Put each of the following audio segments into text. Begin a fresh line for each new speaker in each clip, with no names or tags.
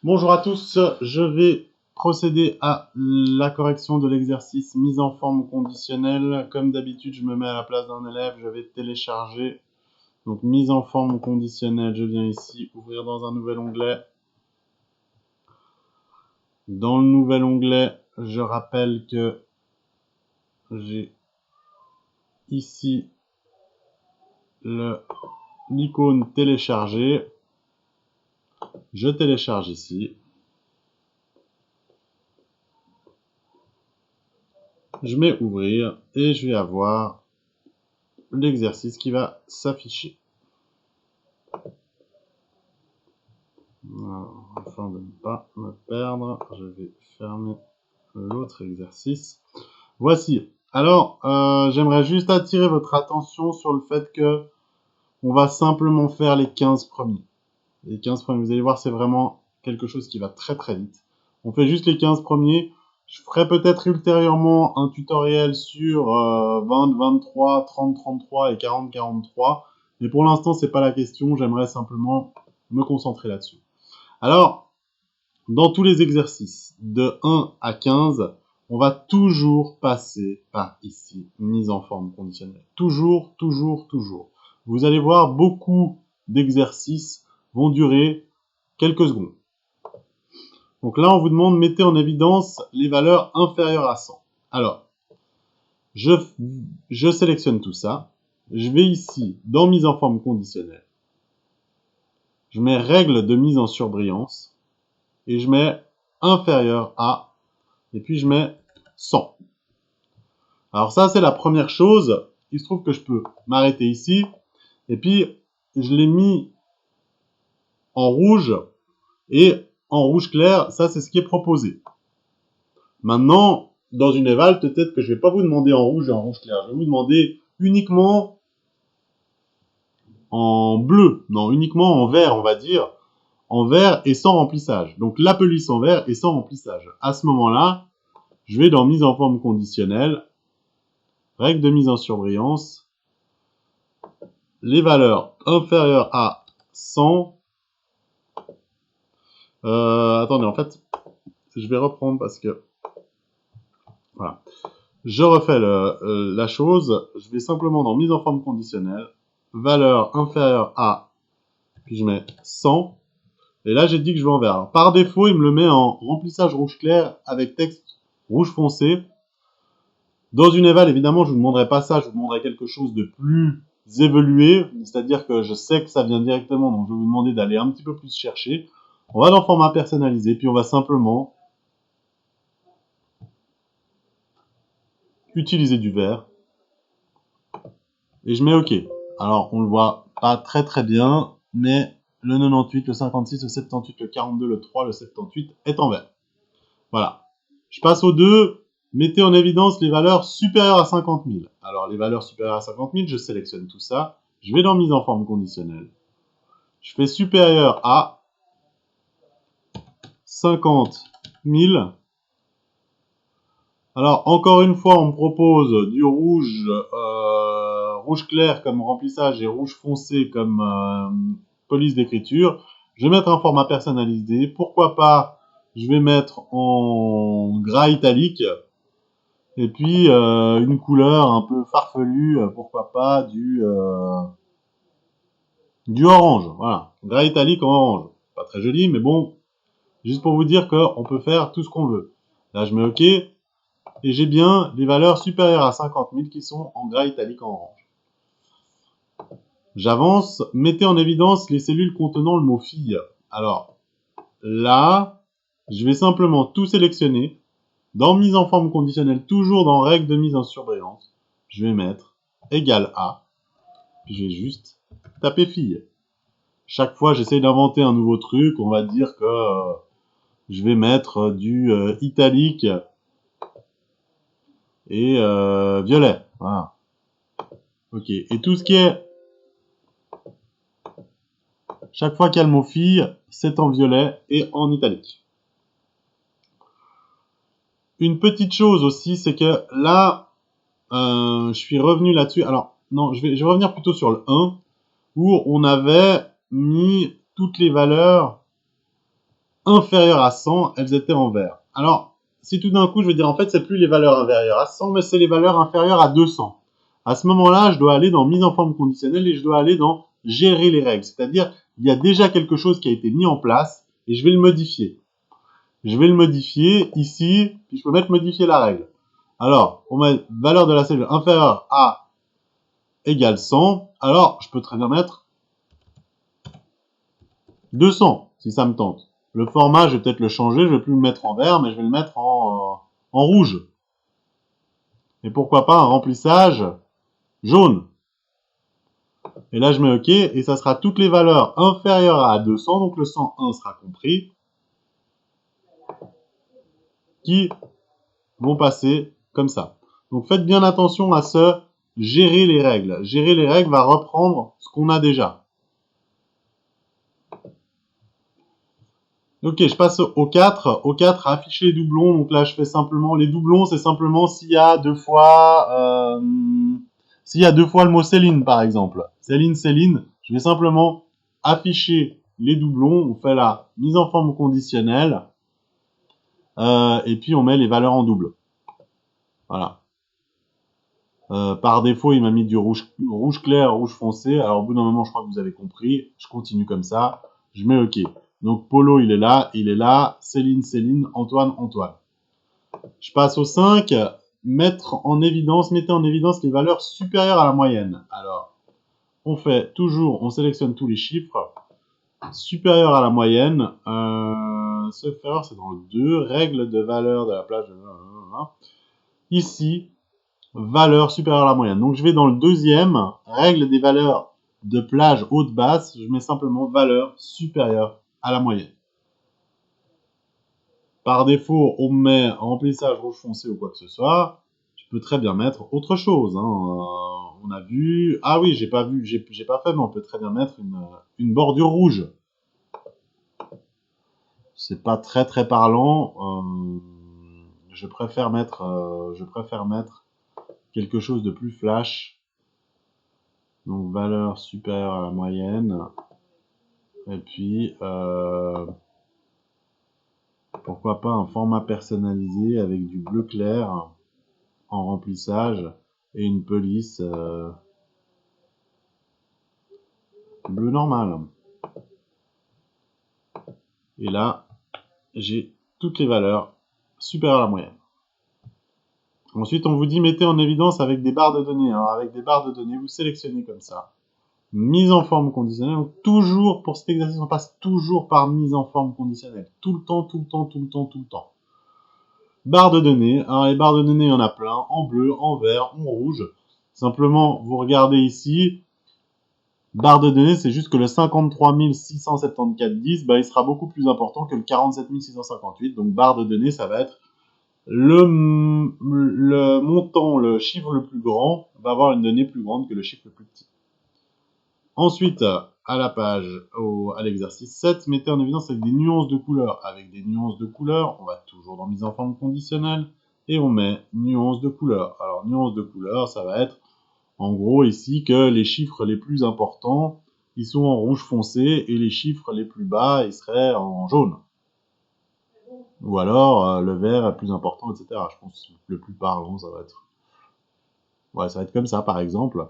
Bonjour à tous, je vais procéder à la correction de l'exercice mise en forme conditionnelle. Comme d'habitude, je me mets à la place d'un élève, je vais télécharger. Donc mise en forme conditionnelle, je viens ici, ouvrir dans un nouvel onglet. Dans le nouvel onglet, je rappelle que j'ai ici l'icône télécharger. Je télécharge ici. Je mets ouvrir et je vais avoir l'exercice qui va s'afficher. Afin de ne pas me perdre, je vais fermer l'autre exercice. Voici. Alors, j'aimerais juste attirer votre attention sur le fait que on va simplement faire les 15 premiers. Les 15 premiers, vous allez voir, c'est vraiment quelque chose qui va très très vite. On fait juste les 15 premiers. Je ferai peut-être ultérieurement un tutoriel sur 20, 23, 30, 33 et 40, 43. Mais pour l'instant, c'est pas la question. J'aimerais simplement me concentrer là-dessus. Alors, dans tous les exercices, de 1 à 15, on va toujours passer par ici, mise en forme conditionnelle. Toujours, toujours, toujours. Vous allez voir, beaucoup d'exercices vont durer quelques secondes. Donc là, on vous demande, mettez en évidence les valeurs inférieures à 100. Alors, je sélectionne tout ça. Je vais ici, dans mise en forme conditionnelle. Je mets règle de mise en surbrillance. Et je mets inférieur à, et puis je mets 100. Alors ça, c'est la première chose. Il se trouve que je peux m'arrêter ici, et puis je l'ai mis en rouge, et en rouge clair, ça c'est ce qui est proposé. Maintenant, dans une éval, peut-être que je ne vais pas vous demander en rouge et en rouge clair, je vais vous demander uniquement en bleu, non, uniquement en vert, on va dire, en vert et sans remplissage. Donc la police en vert et sans remplissage. À ce moment-là, je vais dans mise en forme conditionnelle, règle de mise en surbrillance, les valeurs inférieures à 100. Attendez, en fait, je vais reprendre parce que... Voilà. Je refais la chose. Je vais simplement dans mise en forme conditionnelle, valeur inférieure à, puis je mets 100. Et là, j'ai dit que je vais en vert. Alors, par défaut, il me le met en remplissage rouge clair avec texte rouge foncé. Dans une éval, évidemment, je ne vous demanderai pas ça, je vous demanderai quelque chose de plus évolué, c'est-à-dire que je sais que ça vient directement, donc je vais vous demander d'aller un petit peu plus chercher. On va dans format personnalisé, puis on va simplement utiliser du vert. Et je mets OK. Alors, on le voit pas très très bien, mais le 98, le 56, le 78, le 42, le 3, le 78 est en vert. Voilà. Je passe au 2. Mettez en évidence les valeurs supérieures à 50 000. Alors, les valeurs supérieures à 50 000, je sélectionne tout ça. Je vais dans mise en forme conditionnelle. Je fais supérieur à 50 000. Alors, encore une fois, on me propose du rouge, rouge clair comme remplissage et rouge foncé comme police d'écriture. Je vais mettre un format personnalisé. Pourquoi pas, je vais mettre en gras italique. Et puis, une couleur un peu farfelue, pourquoi pas, du orange. Voilà, gras italique en orange. Pas très joli, mais bon, juste pour vous dire qu'on peut faire tout ce qu'on veut. Là, je mets OK. Et j'ai bien les valeurs supérieures à 50 000 qui sont en gras italique en orange. J'avance. Mettez en évidence les cellules contenant le mot fille. Alors, là, je vais simplement tout sélectionner. Dans mise en forme conditionnelle, toujours dans règle de mise en surbrillance, je vais mettre égal à, puis je vais juste taper fille. Chaque fois, j'essaye d'inventer un nouveau truc. On va dire que je vais mettre du italique et violet. Voilà. Ok. Et tout ce qui est... Chaque fois qu'il y a le mot fille, c'est en violet et en italique. Une petite chose aussi, c'est que là, je suis revenu là-dessus. Alors, non, je vais revenir plutôt sur le 1, où on avait mis toutes les valeurs inférieures à 100, elles étaient en vert. Alors, si tout d'un coup, je vais dire, en fait, c'est plus les valeurs inférieures à 100, mais c'est les valeurs inférieures à 200. À ce moment-là, je dois aller dans mise en forme conditionnelle et je dois aller dans gérer les règles. C'est-à-dire, il y a déjà quelque chose qui a été mis en place et je vais le modifier. Je vais le modifier ici, puis je peux mettre modifier la règle. Alors, on met valeur de la cellule inférieure à égale 100. Alors, je peux très bien mettre 200, si ça me tente. Le format, je vais peut-être le changer, je vais plus le mettre en vert, mais je vais le mettre en rouge. Et pourquoi pas un remplissage jaune. Et là, je mets OK, et ça sera toutes les valeurs inférieures à 200, donc le 101 sera compris, qui vont passer comme ça. Donc faites bien attention à ce gérer les règles. Gérer les règles va reprendre ce qu'on a déjà. Ok, je passe au 4. Au 4, afficher les doublons. Donc là, je fais simplement... Les doublons, c'est simplement s'il y a deux fois... s'il y a deux fois le mot Céline, par exemple. Céline, Céline. Je vais simplement afficher les doublons. On fait la mise en forme conditionnelle. Et puis, on met les valeurs en double. Voilà. Par défaut, il m'a mis du rouge clair, rouge foncé. Alors, au bout d'un moment, je crois que vous avez compris. Je continue comme ça. Je mets OK. Donc, Polo, il est là. Céline, Céline. Antoine, Antoine. Je passe au 5. Mettez en évidence les valeurs supérieures à la moyenne. Alors, on fait toujours, on sélectionne tous les chiffres supérieurs à la moyenne. Ce faire, c'est dans le 2. Règle de valeur de la plage. Ici, valeur supérieure à la moyenne. Donc je vais dans le deuxième, règle des valeurs de plage haute-basse, je mets simplement valeur supérieure à la moyenne. Par défaut, on met remplissage rouge foncé ou quoi que ce soit. Je peux très bien mettre autre chose. On a vu... Ah oui, j'ai pas fait, mais on peut très bien mettre une bordure rouge. C'est pas très très parlant. Je préfère mettre quelque chose de plus flash. Donc valeur supérieure à la moyenne. Et puis, pourquoi pas un format personnalisé avec du bleu clair en remplissage et une police bleu normal. Et là, j'ai toutes les valeurs supérieures à la moyenne. Ensuite, on vous dit mettez en évidence avec des barres de données. Alors avec des barres de données, vous sélectionnez comme ça. Mise en forme conditionnelle. Donc toujours, pour cet exercice, on passe toujours par mise en forme conditionnelle. Tout le temps, tout le temps, tout le temps, tout le temps. Barre de données. Alors les barres de données, il y en a plein. En bleu, en vert, en rouge. Simplement, vous regardez ici. Barre de données, c'est juste que le 53 674 10, il sera beaucoup plus important que le 47 658. Donc barre de données, ça va être le montant, le chiffre le plus grand, va avoir une donnée plus grande que le chiffre le plus petit. Ensuite, à la page, à l'exercice 7, mettez en évidence avec des nuances de couleurs. Avec des nuances de couleurs, on va toujours dans mise en forme conditionnelle, et on met nuances de couleurs. Alors, nuances de couleurs, ça va être, en gros, ici, que les chiffres les plus importants, ils sont en rouge foncé, et les chiffres les plus bas, ils seraient en jaune. Ou alors, le vert est plus important, etc. Je pense que le plus parlant, ça va être... Ouais, ça va être comme ça, par exemple.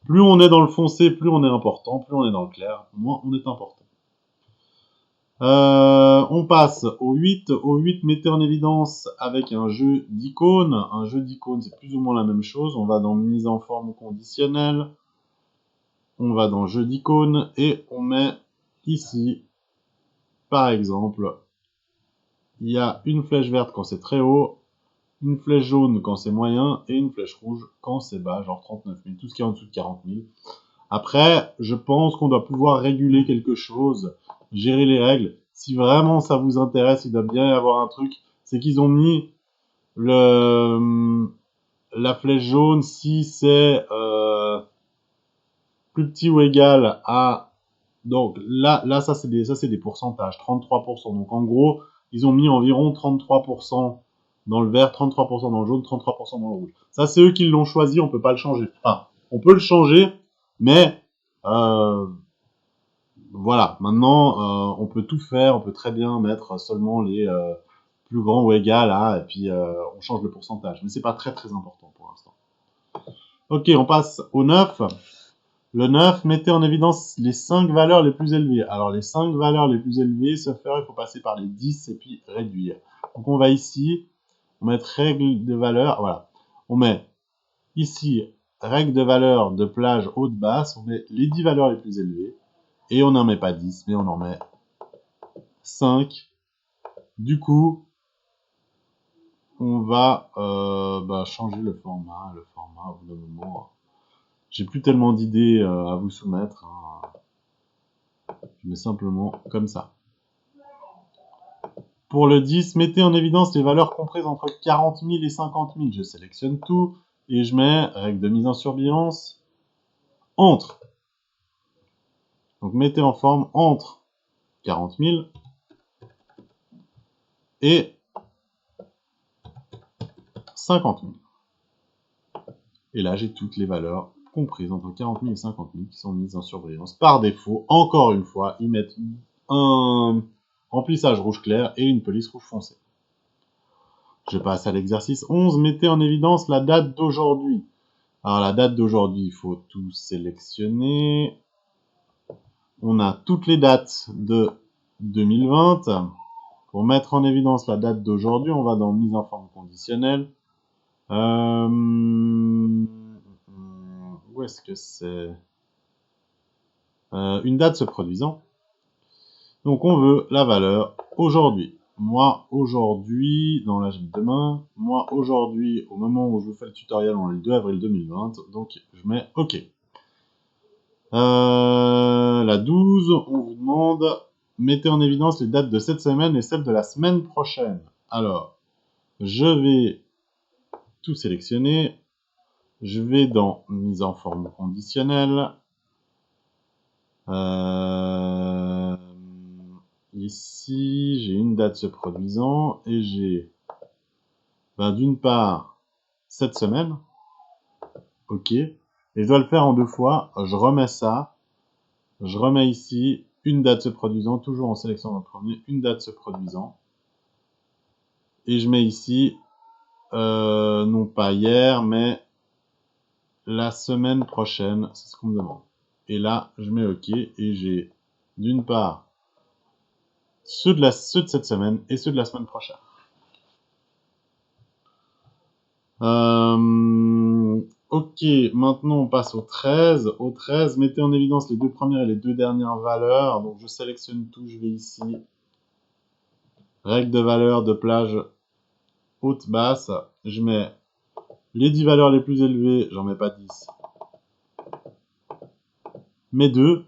Plus on est dans le foncé, plus on est important. Plus on est dans le clair, moins on est important. On passe au 8. Au 8, mettez en évidence avec un jeu d'icônes. Un jeu d'icônes, c'est plus ou moins la même chose. On va dans mise en forme conditionnelle. On va dans jeu d'icônes et on met ici, par exemple, il y a une flèche verte quand c'est très haut, une flèche jaune quand c'est moyen et une flèche rouge quand c'est bas, genre 39 000, tout ce qui est en dessous de 40 000. Après, je pense qu'on doit pouvoir réguler quelque chose, gérer les règles. Si vraiment ça vous intéresse, il doit bien y avoir un truc. C'est qu'ils ont mis la flèche jaune si c'est plus petit ou égal à... Donc là ça c'est des pourcentages, 33%. Donc en gros, ils ont mis environ 33% dans le vert, 33% dans le jaune, 33% dans le rouge. Ça c'est eux qui l'ont choisi, on peut pas le changer. Enfin, on peut le changer, mais Voilà, maintenant, on peut tout faire, on peut très bien mettre seulement les plus grands ou égales là, et puis on change le pourcentage. Mais c'est pas très très important pour l'instant. Ok, on passe au 9. Le 9, mettez en évidence les 5 valeurs les plus élevées. Alors les 5 valeurs les plus élevées, se faire, il faut passer par les 10 et puis réduire. Donc on va ici, on met règle de valeur, voilà. On met ici règle de valeur de plage haute basse, on met les 10 valeurs les plus élevées. Et on n'en met pas 10, mais on en met 5. Du coup, on va changer le format. Le format, au bout d'un moment, j'ai plus tellement d'idées à vous soumettre. Je mets simplement comme ça. Pour le 10, mettez en évidence les valeurs comprises entre 40 000 et 50 000. Je sélectionne tout et je mets règle de mise en surveillance entre. Donc mettez en forme entre 40 000 et 50 000. Et là, j'ai toutes les valeurs comprises entre 40 000 et 50 000 qui sont mises en surveillance. Par défaut, encore une fois, ils mettent un remplissage rouge clair et une police rouge foncé. Je passe à l'exercice 11. Mettez en évidence la date d'aujourd'hui. Alors, la date d'aujourd'hui, il faut tout sélectionner. On a toutes les dates de 2020. Pour mettre en évidence la date d'aujourd'hui, on va dans mise en forme conditionnelle. Où est-ce que c'est une date se produisant. Donc on veut la valeur aujourd'hui. Moi aujourd'hui, dans la demain, moi aujourd'hui, au moment où je vous fais le tutoriel, on est le 2 avril 2020, donc je mets OK. La 12, on vous demande, mettez en évidence les dates de cette semaine et celles de la semaine prochaine. Alors, je vais tout sélectionner. Je vais dans mise en forme conditionnelle. Ici, j'ai une date se produisant et j'ai d'une part cette semaine, ok, et je dois le faire en 2 fois. Je remets ça, je remets ici une date se produisant, toujours en sélection le premier, une date se produisant, et je mets ici non pas hier, mais la semaine prochaine, c'est ce qu'on me demande. Et là, je mets OK et j'ai d'une part ceux de cette semaine et ceux de la semaine prochaine. Ok, maintenant on passe au 13. Au 13, mettez en évidence les 2 premières et les 2 dernières valeurs. Donc je sélectionne tout, je vais ici. Règle de valeur de plage haute basse. Je mets les 10 valeurs les plus élevées, j'en mets pas 10. Mais 2.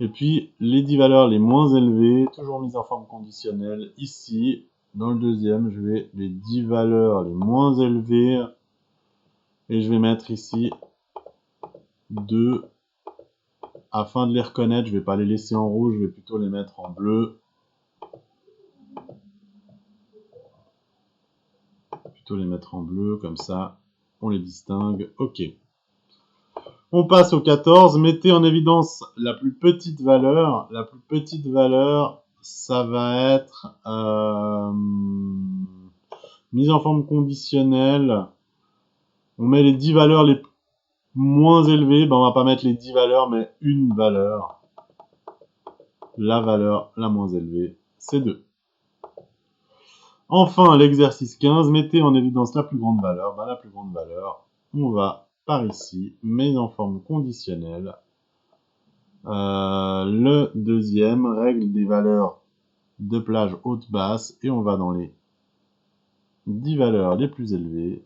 Et puis les 10 valeurs les moins élevées, toujours mises en forme conditionnelle. Ici, dans le deuxième, je vais les 10 valeurs les moins élevées. Et je vais mettre ici 2. Afin de les reconnaître, je ne vais pas les laisser en rouge, je vais plutôt les mettre en bleu. Plutôt les mettre en bleu, comme ça, on les distingue. Ok. On passe au 14. Mettez en évidence la plus petite valeur. La plus petite valeur, ça va être mise en forme conditionnelle. On met les 10 valeurs les moins élevées. On va pas mettre les 10 valeurs, mais une valeur. La valeur la moins élevée, c'est 2. Enfin, l'exercice 15, mettez en évidence la plus grande valeur. La plus grande valeur, on va par ici, mise en forme conditionnelle. Le deuxième, règle des valeurs de plage haute-basse, et on va dans les 10 valeurs les plus élevées,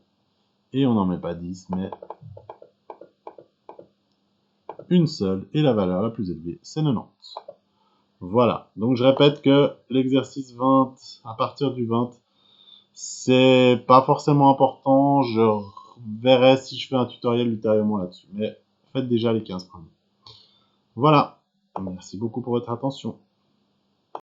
et on n'en met pas 10, mais une seule, et la valeur la plus élevée, c'est 90. Voilà, donc je répète que l'exercice 20, à partir du 20, c'est pas forcément important, je verrai si je fais un tutoriel ultérieurement là-dessus, mais faites déjà les 15 premiers. Voilà, merci beaucoup pour votre attention.